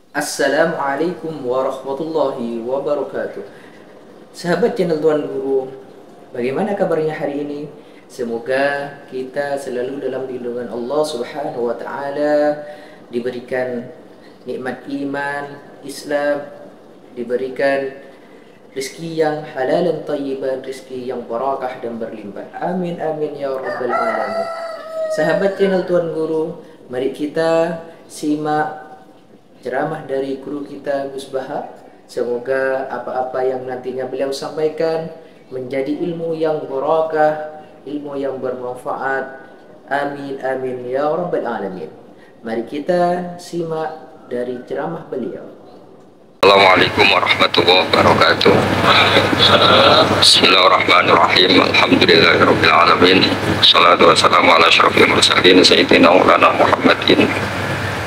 Assalamualaikum warahmatullahi wabarakatuh. Sahabat channel Tuan Guru, bagaimana kabarnya hari ini? Semoga kita selalu dalam lindungan Allah Subhanahu wa taala, diberikan nikmat iman, Islam, diberikan rezeki yang halal dan thayyiban, rezeki yang barakah dan berlimpah. Amin amin ya rabbal alamin. Sahabat channel Tuan Guru, mari kita simak ceramah dari guru kita Gus Bahar. Semoga apa-apa yang nantinya beliau sampaikan menjadi ilmu yang barakah, ilmu yang bermanfaat. Amin amin ya rabbal alamin. Mari kita simak dari ceramah beliau. Assalamualaikum warahmatullahi wabarakatuh. Bismillahirrahmanirrahim. Alhamdulillahirabbil alamin. Wassalatu wassalamu ala asyrofil mursalin sayyidina Maulana Muhammadin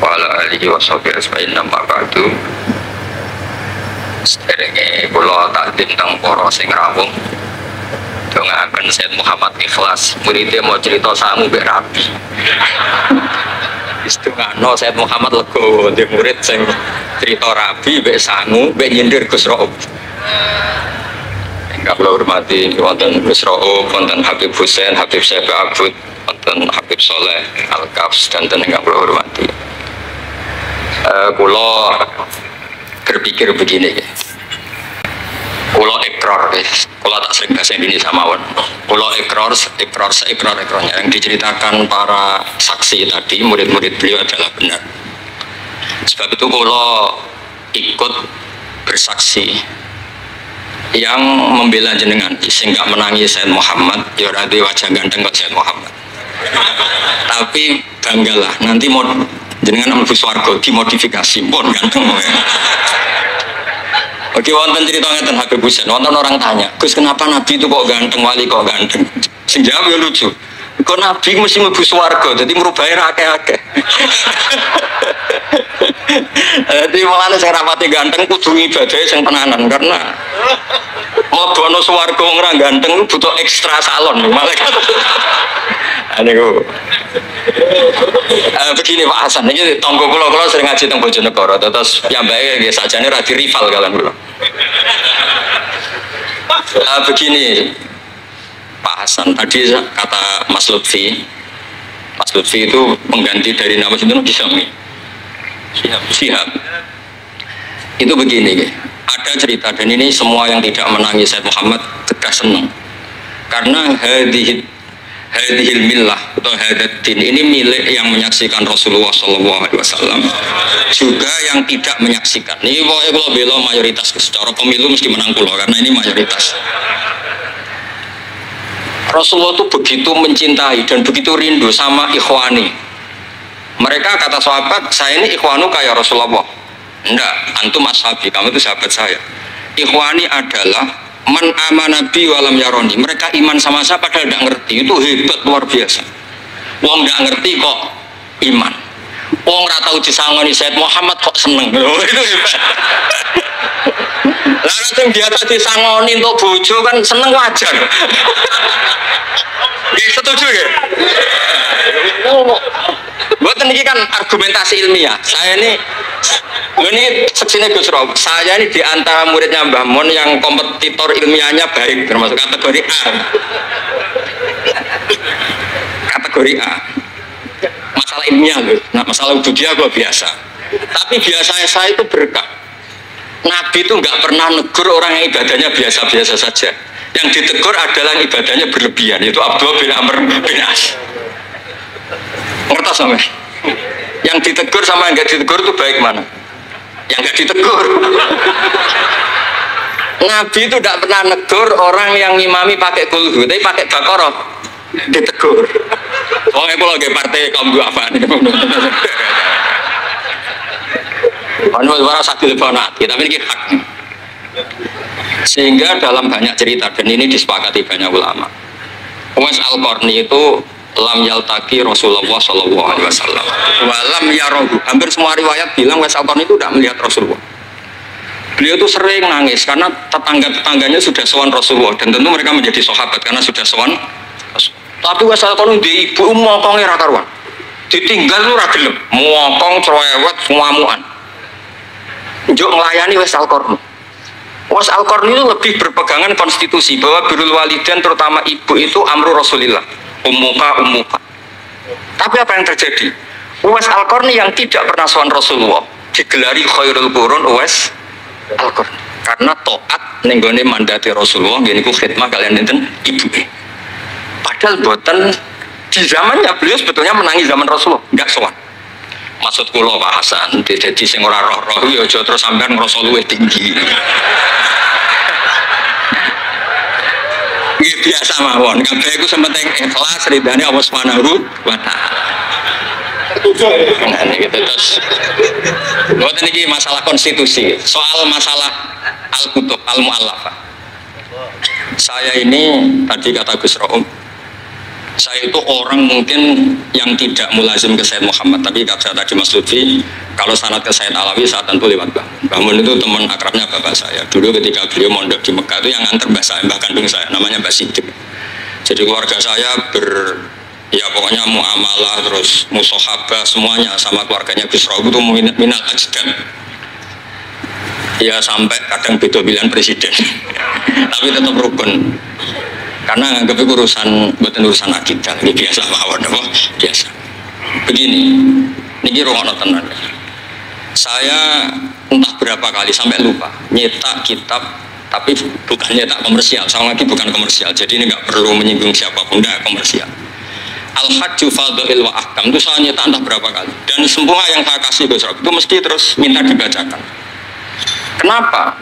wa ala alihi washabihi ajmain. Amma ba'du. Sederenge kula takdim teng para sing rawuh. Dongaaken Sayyid Muhammad Ikhlas, muridé mau cerita sangu mbek rabi. Istungano Sayyid Muhammad legowo di murid sing cerita rabi mbek sangu mbek nyindir Gus Raub. Enggak kula hormati wonten Gus Raub, wonten Habib Husain, Habib Syekh Abud, wonten Habib Soleh Al-Kafs dan enggak kula hormati. Kula berpikir begini, kula ikrar, kula tak sering bahasa Indonesia mawon. Kula ikrarnya yang diceritakan para saksi tadi, murid-murid beliau adalah benar. Sebab itu kula ikut bersaksi yang membela jenengan, sehingga menangi Sayyid Muhammad. Ya ora duwe wajah ganteng kok Sayyid Muhammad. Tapi banggalah nanti mau jenengan mlebu swarga dimodifikasi pun ganteng. Oke, wonten cerita ngeten Habib Husain, wonten orang tanya, Gus kenapa Nabi itu kok ganteng, wali kok ganteng? Sing jawab ya lucu. Kok Nabi mesti mlebu swarga, jadi merubahnya akeh-akeh. Jadi malah saya rapati ganteng kudu ibadahnya sing tenanan karena mlebu swarga wong ora ganteng butuh ekstra salon malah. Aniku. Begini Pak Hasan, ini tonggo kula sering ngaji teng Bojonegoro, terus piyambake nggih sakjane ra di rival kalian kula. Begini Pak Hasan, tadi kata Mas Lutfi itu pengganti dari nama itu Bisami. Siap. Itu begini, ada cerita dan ini semua yang tidak menangis Sayyid Muhammad tegas senang. Karena hadhil millah atau hadatin ini milik yang menyaksikan Rasulullah SAW, juga yang tidak menyaksikan. Ini pokoknya kalau bela mayoritas, secara pemilu mesti menang pulau karena ini mayoritas. Rasulullah itu begitu mencintai dan begitu rindu sama ikhwani. Mereka kata sahabat, saya ini ikhwanu kayak Rasulullah. Enggak, antum ashabi, kamu itu sahabat saya. Ikhwani adalah man amanabi walam yaroni. Mereka iman sama saya padahal tidak ngerti. Itu hebat luar biasa. Wong tidak ngerti kok iman. Wong ora tau disangoni Sayyid Muhammad kok seneng. Itu hebat. Lalu yang biasa disangoni untuk bojo kan seneng wajar. Setuju ya? Buat ini kan argumentasi ilmiah. Saya ini seksinya Gus Rob. Saya ini diantara muridnya Mbah Mun yang kompetitor ilmiahnya baik, termasuk kategori A. Kategori A. Masalah ilmiah loh. Nah, masalah budaya gue biasa. Tapi biasanya saya itu berkah. Nabi itu nggak pernah negur orang yang ibadahnya biasa-biasa saja. Yang ditegur adalah yang ibadahnya berlebihan. Itu Abdullah bin Amr bin As. Ngerti sama? Yang ditegur sama yang nggak ditegur itu baik mana? Yang nggak ditegur. Nabi itu tidak pernah negur orang yang ngimami pakai kulhu, tapi pakai bakoroh ditegur. Pokoknya kalau lagi partai kaum duafa nih. Anu suara sadil fanati, tapi ini hak. Sehingga dalam banyak cerita dan ini disepakati banyak ulama. Uwais Al-Qarni itu lam yaltaki Rasulullah Shallallahu Alaihi Wasallam. Walam yarohu. Hampir semua riwayat bilang Uwais Al-Qarni itu tidak melihat Rasulullah. Beliau itu sering nangis karena tetangga-tetangganya sudah sowan Rasulullah dan tentu mereka menjadi sahabat karena sudah sowan. Tapi Uwais Al-Qarni di ibu mokongnya ra karuan. Ditinggal itu ra gelem, mokong cerewet ngamuan. nunjuk melayani Uwais Al-Qarni. Uwais Al-Qarni itu lebih berpegangan konstitusi bahwa birrul walidain terutama ibu itu amru Rasulillah, ummuka. Tapi apa yang terjadi? Uwais Al-Qarni yang tidak pernah sowan Rasulullah digelari khairul qurun Uwais Al-Qarni karena taat ning gone mandate Rasulullah ngene iku khidmah kalian enten ibuke. Padahal boten di zamannya beliau sebetulnya menangi zaman Rasulullah, enggak sowan. Maksud kula Pak Hasan, dadi sing ora roh-roh ya aja terus sampean ngrasa luwih tinggi. Iki biasa mawon, kabeh iku sementing ikhlas ridane Allah Subhanahu wa taala. Nah, gitu terus. Mboten iki masalah konstitusi, soal masalah al-kutub al-mu'allafah. Saya ini tadi kata Gus Room, saya itu orang mungkin yang tidak mulazim ke Sayyid Muhammad, tapi kata tadi Mas Lutfi, kalau sanad ke Sayyid Alawi saat tentu lewat Mbah Mun itu teman akrabnya bapak saya. Dulu ketika beliau mondok di Mekah itu yang nganter mbah kandung saya, namanya Mbah Sidik. Jadi keluarga saya ya pokoknya muamalah terus musohabah semuanya sama keluarganya Gus Rob itu minal ajdan. Ya sampai kadang beda pilihan presiden, tapi tetap rukun. Karena anggap itu urusan akidah, ini biasa mawon apa? Biasa. Begini, ini rungokno tenan. Saya entah berapa kali sampai lupa nyetak kitab, tapi bukan nyetak komersial. Sama lagi bukan komersial. Jadi ini nggak perlu menyinggung siapapun, nggak komersial. Al-Hajju Fadha'il wa Ahkam itu saya nyetak entah berapa kali. Dan semua yang saya kasih Gus Rob itu mesti terus minta dibacakan. Kenapa?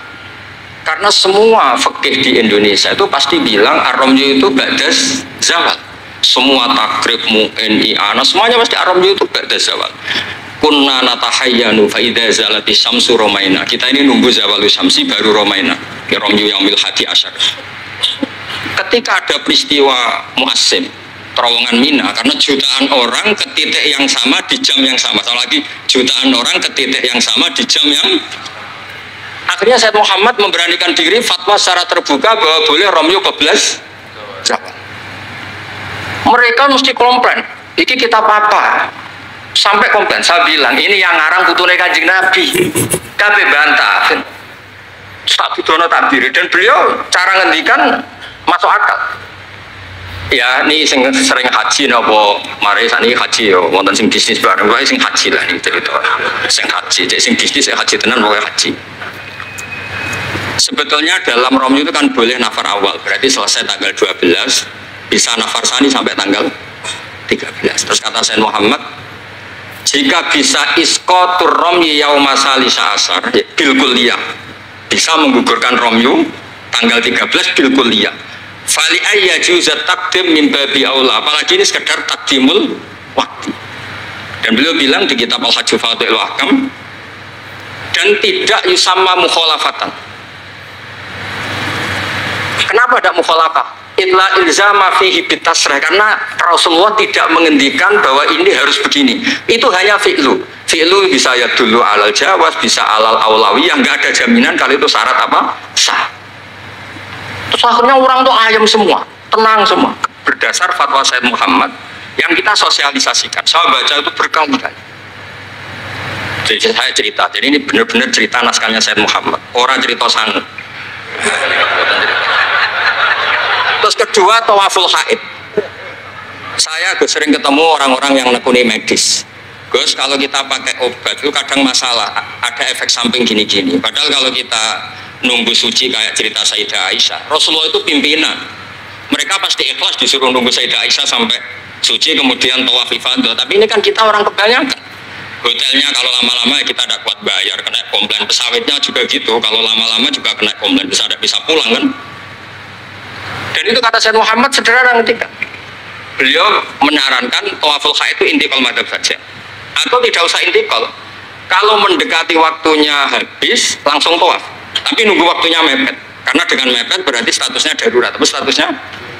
Karena semua fikih di Indonesia itu pasti bilang ar-ramyu itu ba'das zawal. Semua takrib mu'in i'ana semuanya pasti ar-ramyu itu ba'das zawal. Kunna natahayyanu fa idza zalati syamsu romaina. Kita ini nunggu zawalu syamsi baru romaina. Ki ramyu yaumil hadi asyar. Ketika ada peristiwa mu'assim terowongan Mina, karena jutaan orang ke titik yang sama di jam yang sama. Sama lagi jutaan orang ke titik yang sama di jam yang akhirnya Sayyid Muhammad memberanikan diri fatwa secara terbuka bahwa boleh Romyu keblas Zawal. Mereka mesti komplain, ini kita apa? Sampai komplain, saya bilang ini yang ngarang putune Kanjeng Nabi. Kabeh bantah. Tak bidono tak diri dan beliau cara ngendikan masuk akal. Ya ini sing sering haji napa mari sakniki haji yo wonten sing bisnis bareng wae sing haji lah niki cerita. Sing haji, sing bisnis sing haji tenan pokoke haji. Sebetulnya dalam Romyu itu kan boleh nafar awal, berarti selesai tanggal 12, bisa nafar sani sampai tanggal 13. Terus kata Sayyid Muhammad, jika bisa iskotur Romyu yauma salisa asar bil kulliyah, bisa menggugurkan Romyu tanggal 13 bil kulliyah. Fali ayya juzat takdim min babi aula, apalagi ini sekedar takdimul waktu. Dan beliau bilang di kitab Al-Hajju Fadha'il wa Ahkam, dan tidak yusamma mukhalafatan. Kenapa tidak mukhalafah? Illa ilzama fihi bitasrah, karena Rasulullah tidak mengendikan bahwa ini harus begini. Itu hanya fi'lu. Fi'lu bisa ya dulu alal jawaz, bisa alal aulawiyah, nggak ada jaminan kalau itu syarat apa? Sah. Terus akhirnya orang tuh ayam semua, tenang semua. Berdasar fatwa Sayyid Muhammad yang kita sosialisasikan. Saya baca itu berkali-kali. Jadi saya cerita, jadi ini benar-benar cerita naskahnya Sayyid Muhammad. Orang cerita sang. Terus kedua, tawaful haid. Saya sering ketemu orang-orang yang nekuni medis. Gus, kalau kita pakai obat itu kadang masalah, ada efek samping gini-gini. Padahal kalau kita nunggu suci kayak cerita Sayyidah Aisyah, Rasulullah itu pimpinan. Mereka pasti ikhlas disuruh nunggu Sayyidah Aisyah sampai suci kemudian tawaf ifadah. Tapi ini kan kita orang kebanyakan. Hotelnya kalau lama-lama kita tidak kuat bayar, kena komplain. Pesawatnya juga gitu, kalau lama-lama juga kena komplain, bisa pulang kan. Dan itu kata Sayyid Muhammad sederhana ketika beliau menyarankan tawaful haid itu intikal madhab saja, atau tidak usah intikal. Kalau mendekati waktunya habis langsung tawaf, tapi nunggu waktunya mepet, karena dengan mepet berarti statusnya darurat, tapi statusnya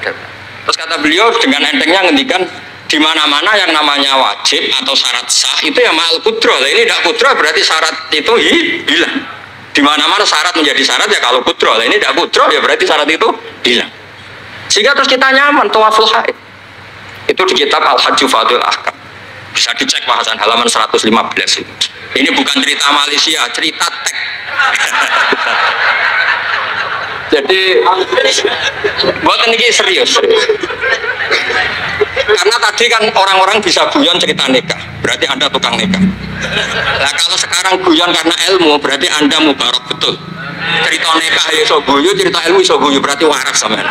darurat. Terus kata beliau dengan entengnya ngendikan di mana-mana yang namanya wajib atau syarat sah itu ya ma'al kudro. Ini tidak kudro berarti syarat itu hilang. Di mana-mana syarat menjadi syarat ya kalau kudro. Ini tidak kudro ya berarti syarat itu hilang. Sehingga terus kita nyaman tawaful haid. Itu di kitab Al-Hajju Fadha'il Ahkam. Bisa dicek bahasan halaman 115 itu. Ini bukan cerita Malaysia, cerita teks. Jadi buat ini serius. Karena tadi kan orang-orang bisa guyon cerita nikah, berarti Anda tukang nikah. Nah kalau sekarang guyon karena ilmu, berarti Anda mubarak betul. Cerita nikah iso guyu, cerita ilmu iso guyu, berarti waras sampean.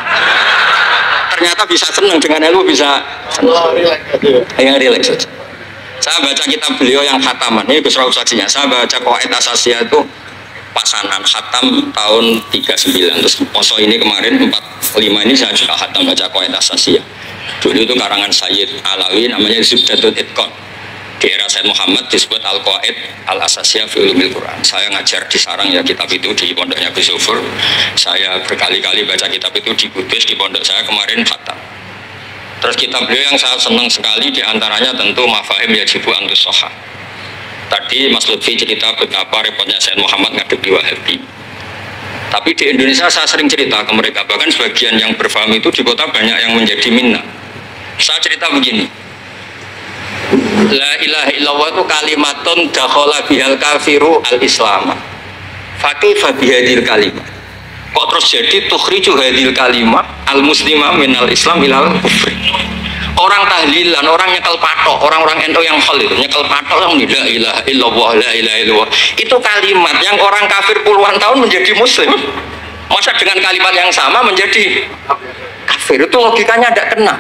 Ternyata bisa senang dengan ilmu, bisa senang. Yang rileks saja. Saya baca kitab beliau yang khataman, ini Gus Rauf saksinya. Saya baca Qawaid Asasiyah itu pasanan khatam tahun 39. Terus poso ini kemarin 45 ini saya juga khatam baca Qawaid Asasiyah. Dulu itu karangan Sayyid Alawi, namanya Zubdatul Itqan. Di era Sayyid Muhammad disebut Al-Qawaid Al-Asasiyah fi Ulumil Quran. Saya ngajar di Sarang ya kitab itu di pondoknya Gus Zufur. Saya berkali-kali baca kitab itu di Kudus, di pondok saya kemarin khatam. Terus kitab beliau yang saya senang sekali diantaranya tentu Mafahim Yajibu Antus Soha. Tadi Mas Lutfi cerita betapa repotnya Sayyid Muhammad ngadepi Wahabi. Tapi di Indonesia saya sering cerita ke mereka, bahkan sebagian yang berfaham itu di kota banyak yang menjadi minna. Saya cerita begini, La ilaha illallah itu kalimatun dakhala bihal kafiru al-islam. Fakifa bihadil kalimat. Kok terus jadi tukhriju hadil kalimah al-muslimah minal islam ilal kufri. Orang tahlilan, orang nyekel patok, orang-orang NU yang khalil nyekel patok yang la ilaha illallah, la ilaha illallah. Itu kalimat yang orang kafir puluhan tahun menjadi muslim. Masa dengan kalimat yang sama menjadi kafir? Itu logikanya tidak kena.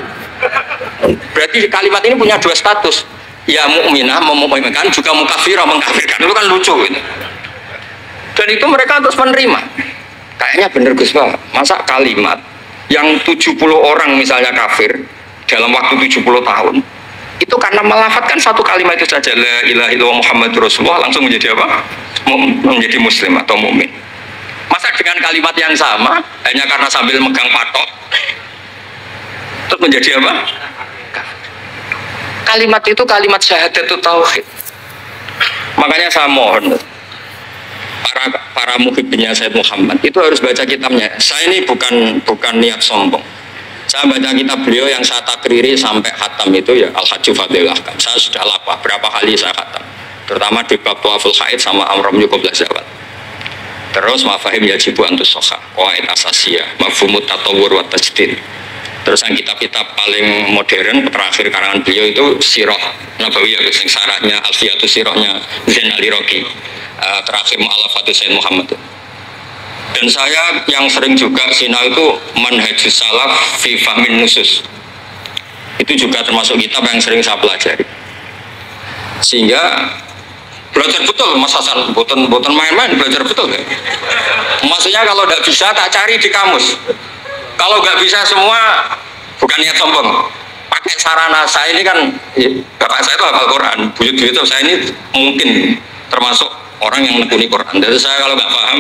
Berarti kalimat ini punya dua status. Ya mukminah memukminkan, juga mukafirah mengkafirkan. Itu kan lucu gitu. Dan itu mereka terus menerima. Kayaknya bener Gus Pak, masa kalimat yang 70 orang misalnya kafir dalam waktu 70 tahun itu karena melafatkan satu kalimat itu saja, la ilaha illallah Muhammadur Rasulullah, langsung menjadi apa? Menjadi muslim atau mukmin. Masa dengan kalimat yang sama hanya karena sambil megang patok terus menjadi apa? Kalimat itu kalimat syahadatul tauhid. Makanya saya mohon para muhibbinya Sayyid Muhammad itu harus baca kitabnya. Saya ini bukan niat sombong. Saya baca kitab beliau yang saya takriri sampai khatam itu ya Al-Hajju Fadlil Ahkam. Saya sudah lapah berapa kali saya khatam. Terutama di bab Tuaful Haid sama Amram Yukoblah Zawad. Terus Mafahim Yajibu Antus Soha, Qawaid Asasiyah, Mafhumut Tatawur wa Tajdid. Terus yang kitab-kitab paling modern terakhir karangan beliau itu Sirah Nabawiyah, yang syaratnya Alfiyatus Sirahnya Zain Al-Iraqi. Terakhir Mu'alafatul Sayyid Muhammad. Dan saya yang sering juga sinau itu Manhajus Salaf fi Fahmin Nusus. Itu juga termasuk kitab yang sering saya pelajari. Sehingga belajar betul Mas Hasan, boten main-main, belajar betul ya. Maksudnya kalau tidak bisa tak cari di kamus. Kalau nggak bisa semua bukan niat sombong. Pakai sarana saya ini kan, bapak saya itu hafal Quran, buyut-buyut saya ini mungkin termasuk orang yang menekuni Quran. Jadi saya kalau nggak paham,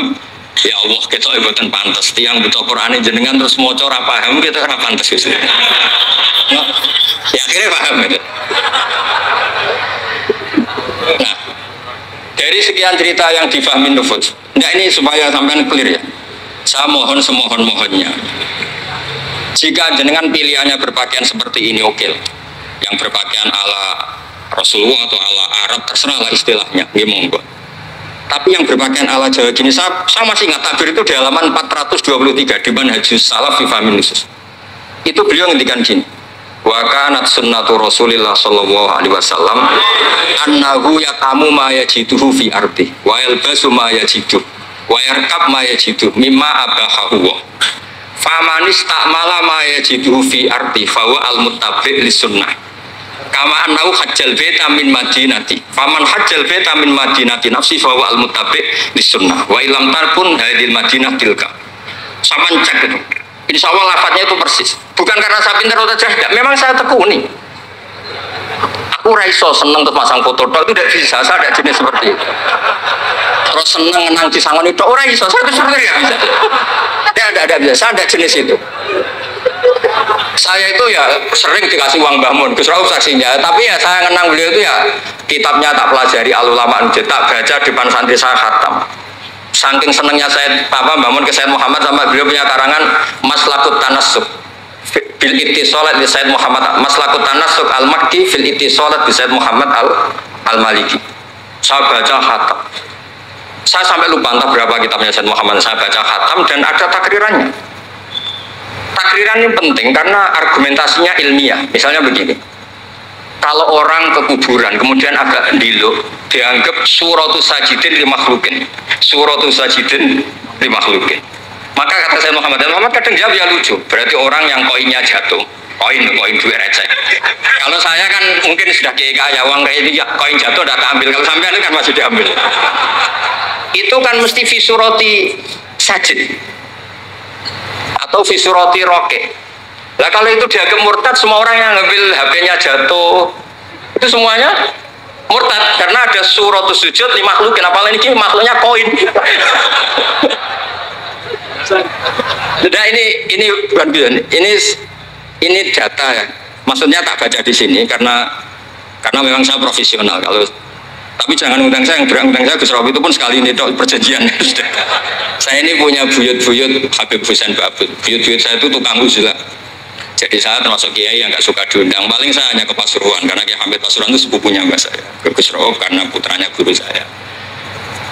ya Allah kita ibadah pantas. Tiang betul Quran ini jenengan terus mau cara paham kita nggak pantas gitu. Nah, ya akhirnya paham gitu. Nah, dari sekian cerita yang difahami nufus, nah ini supaya sampean clear ya. Saya mohon semohon-mohonnya. Jika jenengan pilihannya berpakaian seperti ini oke. Yang berpakaian ala Rasulullah atau ala Arab terserah lah istilahnya, monggo. Tapi yang berpakaian ala Jawa gini, saya masih ingat takbir itu di halaman 423 di Manhajus Salaf fi Fahmin Nusus. Itu beliau ngendikan gini. Wa kanat sunnatu Rasulillah sallallahu alaihi wasallam annahu yatamu ma yajiduhu fi ardi wa yalbasu ma yajiduhu wa yarkab ma yajiduhu mimma abahahu. Famanis ta'mala ma yajiduhu fi ardi fawa al-muttabi' li sunnah kama annahu hajjal baita min madinati faman hajjal baita min madinati nafsi fawa al-muttabi' li sunnah wa ilam tarpun hadil madinah tilka. Saman cek itu, insya Allah lafadznya itu persis, bukan karena saya pintar atau cerdas, memang saya tekuni. Aku raiso seneng untuk masang foto itu tidak bisa, saya tidak jenis seperti itu. Terus seneng ngenang di sangon itu orang iso, saya itu sebenarnya tidak bisa. Tidak bisa, saya tidak jenis itu. Saya itu ya sering dikasih uang Mbah Mun, Gus Rauf saksinya. Tapi ya saya ngenang beliau itu ya kitabnya tak pelajari Al-Ulama Nujud, tak baca depan santri saya khatam. Saking senengnya saya Mbah Mun ke Sayyid Muhammad sama beliau punya karangan Maslakut Tanassuk bil ittisalat di Sayyid Muhammad, Maslakut Tanassuk al-Makki fil ittisalat di Sayyid Muhammad al-Maliki. Saya baca khatam. Saya sampai lupa entah berapa kitabnya Said Muhammad, saya baca khatam dan ada takrirannya. Takriran ini penting karena argumentasinya ilmiah. Misalnya begini, kalau orang ke kuburan kemudian agak ndiluk, dianggap suratus sajidin li makhlukin, suratus sajidin li makhlukin. Maka kata Said Muhammad kadang jawab ya lucu, berarti orang yang koinnya jatuh, koin duit receh. Kalau saya kan mungkin sudah kaya uang kayak ini, ya, koin jatuh tidak keambil, kalau sampai itu kan masih diambil. Itu kan mesti fisuroti sajid atau fisuroti roke. Lah kalau itu dianggap murtad, semua orang yang ngambil HP-nya jatuh itu semuanya murtad karena ada suratus sujud li makhlukin, apalagi ini makhluknya koin. Nah ini bukan ini data ya. Maksudnya tak baca di sini karena memang saya profesional. Tapi jangan undang saya, yang berundang saya Gus Robi itu pun sekali ini perjanjian. Saya ini punya buyut-buyut Habib Husain Babut. Buyut-buyut saya itu tukang uzlah. Jadi saya termasuk kiai yang nggak suka diundang. Paling saya hanya ke Pasuruan karena Kiai Hamid Pasuruan itu sepupunya mbak saya. Ke Gus Robi karena putranya guru saya.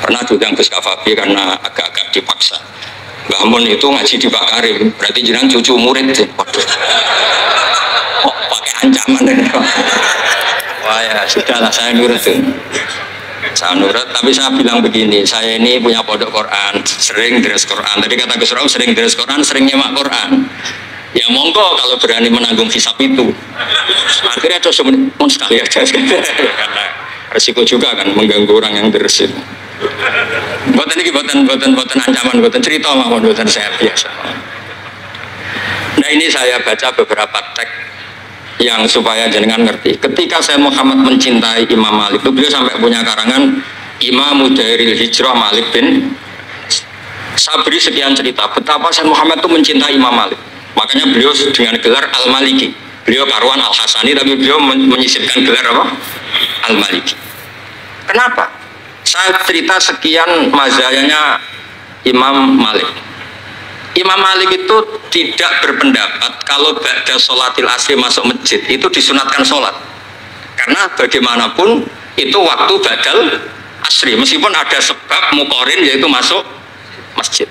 Pernah diundang Gus Kafabi karena agak-agak dipaksa. Mbah Mun itu ngaji di Pak Karim, berarti jenengan cucu murid. Waduh. Oh, pakai ancaman ini. Wah ya sudahlah, saya nurut tuh. Saya nurut, tapi saya bilang begini, saya ini punya pondok Quran, sering deres Quran. Tadi kata Gus Rauf sering deres Quran, sering nyemak Quran. Ya monggo kalau berani menanggung hisab itu. Akhirnya coba sekali aja. Karena resiko juga kan mengganggu orang yang deres itu. Buatan ini buatan ancaman, buatan cerita mawon, buatan saya biasa. Nah ini saya baca beberapa teks yang supaya jenengan ngerti. Ketika saya Muhammad mencintai Imam Malik itu beliau sampai punya karangan Imam Mudairil Hijrah Malik bin. Saya beri sekian cerita betapa saya Muhammad itu mencintai Imam Malik. Makanya beliau dengan gelar Al-Maliki. Beliau karuan Al-Hasani tapi beliau menyisipkan gelar apa? Al-Maliki. Kenapa? Saya cerita sekian mazhayanya Imam Malik. Imam Malik itu tidak berpendapat kalau ba'da sholatil asri masuk masjid itu disunatkan sholat, karena bagaimanapun itu waktu ba'dal asri meskipun ada sebab mukorin yaitu masuk masjid.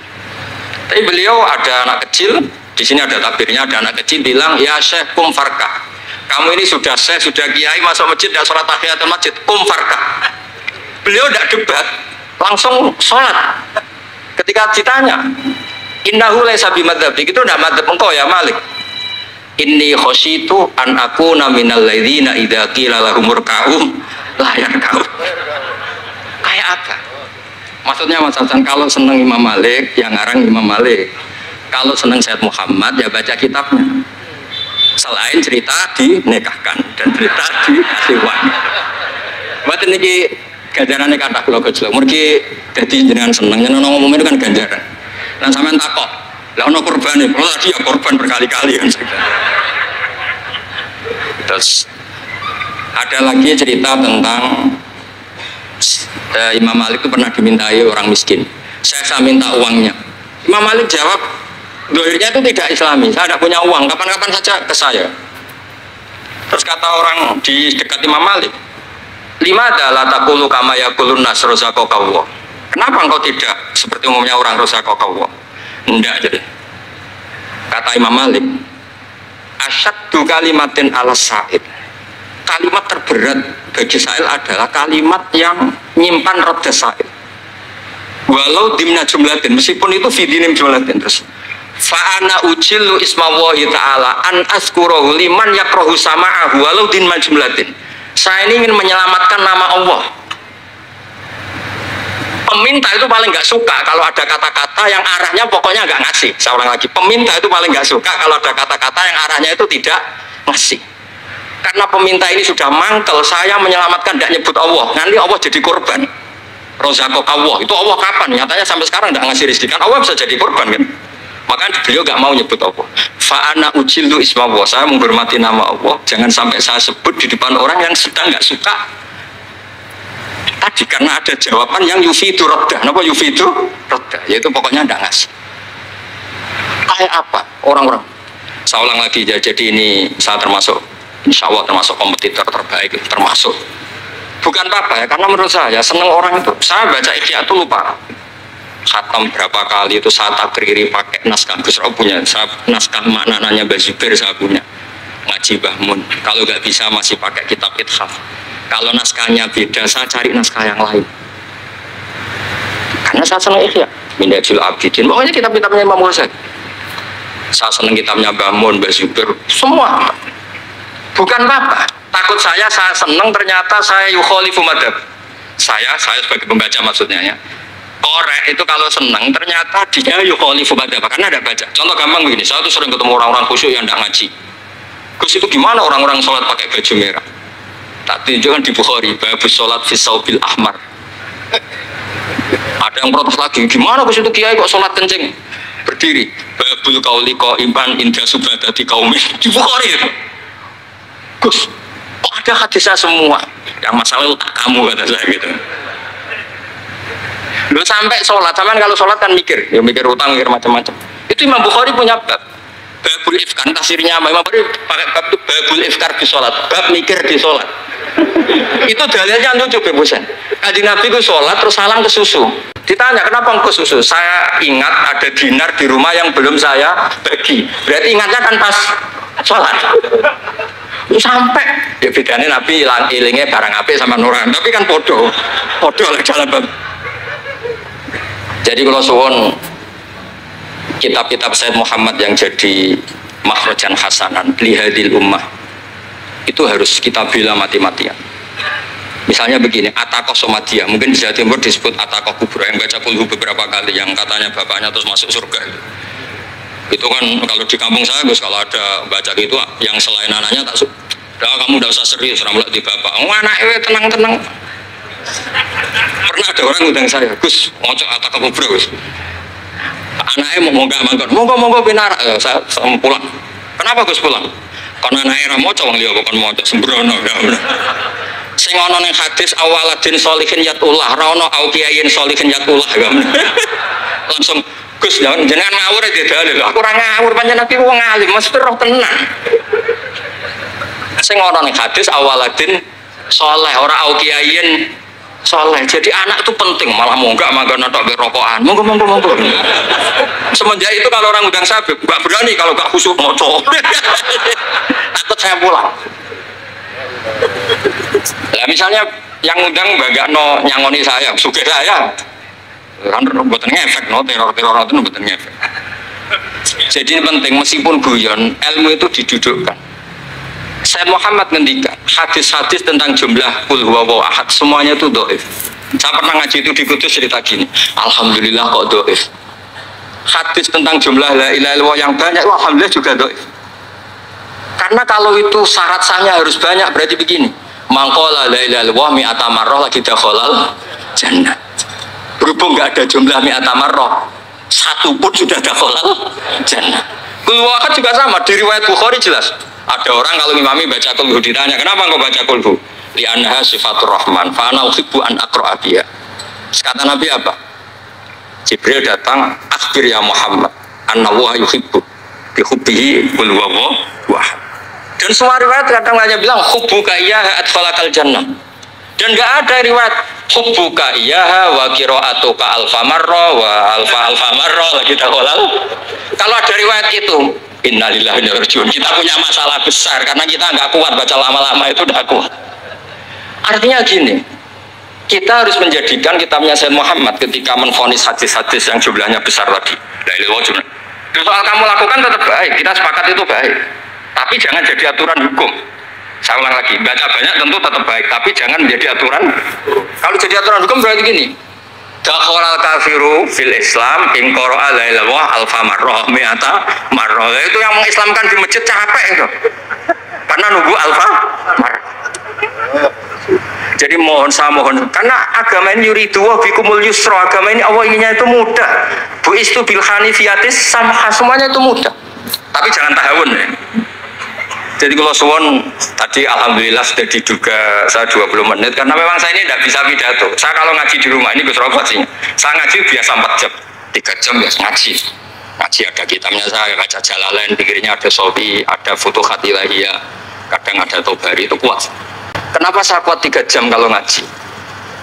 Tapi beliau ada anak kecil, di sini ada tabirnya, ada anak kecil bilang ya syekh kum farka, kamu ini sudah syekh sudah kiai masuk masjid dan sholat tahiyatul masjid, kum farka. Beliau tidak debat, langsung sholat. Ketika ditanya innahu laisa bimadzhabi, itu enggak madzhab engkau ya Malik. Inni khosyitu an akuna minal ladzina idza qila lahum ruk'u la yarka'u. Kayak apa? Maksudnya Mas Hasan kalau seneng Imam Malik, yang ngarang Imam Malik. Kalau seneng Said Muhammad ya baca kitabnya. Selain cerita dinikahkan dan cerita dikasiwan. Buat ini ganjarannya kata kula gojlok. Mergi dadi jenengan seneng yen ana ngomong itu kan ganjaran. Lan sampean takok, lah ono korban nih, kalau tadi ya korban berkali-kali kan. Terus ada lagi cerita tentang Imam Malik itu pernah dimintai orang miskin. Saya minta uangnya. Imam Malik jawab, dohirnya itu tidak Islami. Saya tidak punya uang, kapan-kapan saja ke saya. Terus kata orang di dekat Imam Malik, lima adalah takulu kama yakulun nas rozaqallah. Kenapa engkau tidak seperti umumnya orang rozaqallah? Enggak jadi. Kata Imam Malik, asyaddu kalimatin ala sa'id. Kalimat terberat bagi sa'il adalah kalimat yang nyimpan roda sa'il. Walau dimna jumlatin, meskipun itu fidinim jumlatin terus. Fa'ana ujilu ismawahi ta'ala an azkurahu liman yakrohu sama'ahu walau dimna jumlatin. Saya ini ingin menyelamatkan nama Allah. Peminta itu paling nggak suka kalau ada kata-kata yang arahnya pokoknya nggak ngasih. Saya ulang lagi, peminta itu paling nggak suka kalau ada kata-kata yang arahnya itu tidak ngasih. Karena peminta ini sudah mangkel, saya menyelamatkan tidak nyebut Allah, nanti Allah jadi korban. Rozaqok Allah, itu Allah kapan? Nyatanya sampai sekarang tidak ngasih rezeki, kan Allah bisa jadi korban kan? Maka beliau nggak mau nyebut Allah. Fa'ana ujilu ismawah, saya menghormati nama Allah, jangan sampai saya sebut di depan orang yang sedang nggak suka. Tadi karena ada jawaban yang yufidu roddah. Kenapa yufidu roddah? Yaitu pokoknya tidak ngasih. Kayak apa orang-orang? Saya ulang lagi ya, jadi ini saya termasuk insya Allah termasuk kompetitor terbaik, termasuk bukan apa ya, karena menurut saya seneng orang itu, saya baca Ihya itu lupa khatam berapa kali itu saya takriri pakai naskah Gus Ro punya, saya naskah maknanya Mbah Zubair saya punya, ngaji Mbah Mun, kalau nggak bisa masih pakai kitab Ithaf, kalau naskahnya beda saya cari naskah yang lain karena saya seneng Ihya, Minhajul Abidin, pokoknya kitab-kitabnya Imam Ghazali saya seneng kitabnya Mbah Mun, Mbah Zubair, semua bukan apa, takut saya seneng ternyata saya yukhalifu madhab saya sebagai pembaca maksudnya ya, korek itu kalau senang ternyata dia yukhalifu madhab karena ada baca. Contoh gampang begini, saya tuh sering ketemu orang-orang khusyuk yang tidak ngaji. Gus itu gimana orang-orang sholat pakai baju merah? Tak tunjukkan di Bukhari, babus sholat fi saubil ahmar. Ada yang protes lagi, gimana Gus itu kiai kok sholat kencing berdiri? Babul qauli qaiman inda subadati qaumin, di Bukhari itu. Gus, kok ada hadisnya semua? Yang masalah otak kamu kata saya gitu. Lu sampai sholat, sampai kalau sholat kan mikir, ya mikir utang, mikir macam-macam. Itu Imam Bukhari punya bab, babul ifkar, tafsirnya Imam Bukhari pakai bab itu babul ifkar di sholat, bab mikir di sholat. Itu dalilnya lucu bebusan. Kanjeng Nabi itu sholat terus salam ke susu. Ditanya kenapa ke susu? Saya ingat ada dinar di rumah yang belum saya bagi. Berarti ingatnya kan pas sholat. Sampai ya bedanya Nabi ilingnya barang api sama nuran, tapi kan podo lah jalan bab. Jadi kalau suwon kitab-kitab Sayyid Muhammad yang jadi makhrajan hasanan lihadil ummah itu harus kita bela mati-matian. Misalnya begini, Ataqah Somadiyah, mungkin di Jawa Timur disebut Ataqah Kubra, yang baca kulhu beberapa kali, yang katanya bapaknya terus masuk surga. Itu kan kalau di kampung saya, Gus, kalau ada baca gitu, yang selain anaknya tak udah kamu udah usah serius, ramlah di bapak. Oh anaknya tenang-tenang. Pernah ada orang ngundang saya, Gus, ngocok Ataqah Kubra, Gus. Anaknya mau nggak mangkon, monggo pinar, saya pulang. Kenapa Gus pulang? Karena anaknya mau cowok dia bukan mau cowok sembrono. Sing ana ning hadis awaladin sholihin yatullah, ra ono auqiyain sholihin yatullah. Langsung Gus jenengan ngawur ya dalil. Aku ora ngawur panjenengan iki wong alim, mesti roh tenan. Sing ana ning hadis awaladin sholeh, ora auqiyain soleh. Jadi anak itu penting, malah monggak mangga natok rokokan. Monggo. Semenjak itu kalau orang undang saya enggak berani kalau enggak khusyuk ngoco. Takut saya pulang. Lah misalnya yang undang Mbak no nyangoni saya, sugih saya. Kan mboten ngefek no teror itu mboten ngefek. Jadi penting meskipun guyon, ilmu itu didudukkan. Sayyid Muhammad ngendikan hadis-hadis tentang jumlah qul huwallahu ahad semuanya itu dhaif. Saya pernah ngaji itu di Kudus cerita gini, alhamdulillah kok dhaif. Hadis tentang jumlah la ilaha illallah yang banyak alhamdulillah juga dhaif. Karena kalau itu syarat sahnya harus banyak, berarti begini, mangqala la ilaha illallah mi'ata marrah lagi dakhalal jannah. Berhubung nggak ada jumlah mi'ata marrah, satu pun sudah dakhalal jannah. Qul huwallahu ahad juga sama, di riwayat Bukhari jelas. Ada orang kalau imami baca kulhu ditanya, kenapa engkau baca kulhu? Li'annaha sifatur rahman, fa'ana uhibbu an aqra'a biha. Kata Nabi apa? Jibril datang, akhbir ya Muhammad, anna wa yuhibbu bihubbihi qul huwallahu ahad. Dan semua riwayat kadang hanya bilang hubbuka iyyaha adkhalakal jannah. Dan enggak ada riwayat hubbuka iyyaha wa qira'atuka alfa marra wa alfa marra lagi dakhalal. Kalau ada riwayat itu innalillahi wa inna ilaihi raji'un, kita punya masalah besar karena kita nggak kuat baca lama-lama itu udah kuat. Artinya gini, kita harus menjadikan kitabnya Sayyid Muhammad ketika menvonis hadis-hadis yang jumlahnya besar tadi. Soal kamu lakukan tetap baik, kita sepakat itu baik. Tapi jangan jadi aturan hukum. Saya ulang lagi, baca banyak tentu tetap baik, tapi jangan menjadi aturan. Kalau jadi aturan hukum berarti gini. Dakhalal kafiru fil Islam in qara'a la ilaha illallah alfa marrah mi'ata marrah. Itu yang mengislamkan di masjid capek itu. Karena nunggu alfa marrah. Jadi mohon karena agama ini yuridu wa bikumul yusra, agama ini Allah inginnya itu mudah. Bu istu bil hanifiyatis samha, semuanya itu mudah. Tapi jangan tahawun ya. Jadi kalau suwon tadi alhamdulillah sudah diduga saya 20 menit karena memang saya ini tidak bisa pidato. Saya kalau ngaji di rumah ini Gus Robot sih. Saya ngaji biasa 4 jam, 3 jam ya ngaji. Ngaji ada kitabnya saya baca Jalalain, pikirnya ada Sofi, ada Futuhat Ilahiyah, kadang ada Tobari, itu kuat. Kenapa saya kuat 3 jam kalau ngaji?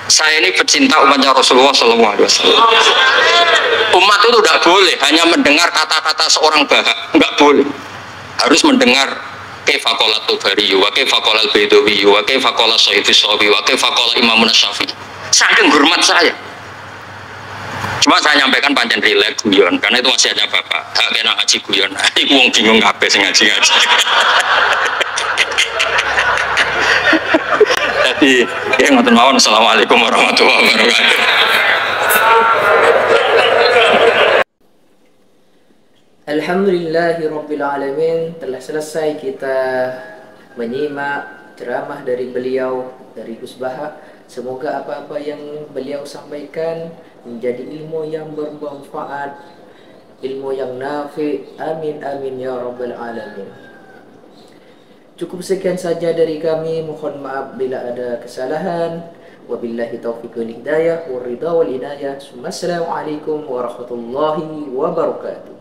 Saya ini pecinta umatnya Rasulullah SAW. Umat itu tidak boleh hanya mendengar kata-kata seorang bahak, nggak boleh. Harus mendengar kaifa qala Tubari, wa kaifa qala Al-Baidawi, wa kaifa qala Syafi'i Shawi, wa kaifa qala Imam Syafi'i. Saking hormat saya. Cuma saya nyampaikan pancen rileks guyon, karena itu masih ada bapak. Hak kena ngaji guyon. Iku wong bingung kabeh sing ngaji-ngaji. Jadi, ya ngoten mawon. Assalamualaikum warahmatullahi wabarakatuh. Alhamdulillahirrabbilalamin. Telah selesai kita menyimak ceramah dari beliau, dari Gus Baha. Semoga apa-apa yang beliau sampaikan menjadi ilmu yang bermanfaat, ilmu yang nafi. Amin amin ya rabbal alamin. Cukup sekian saja dari kami. Mohon maaf bila ada kesalahan. Wabillahi taufiq wal hidayah wal ridha wal inayah. Assalamualaikum warahmatullahi wabarakatuh.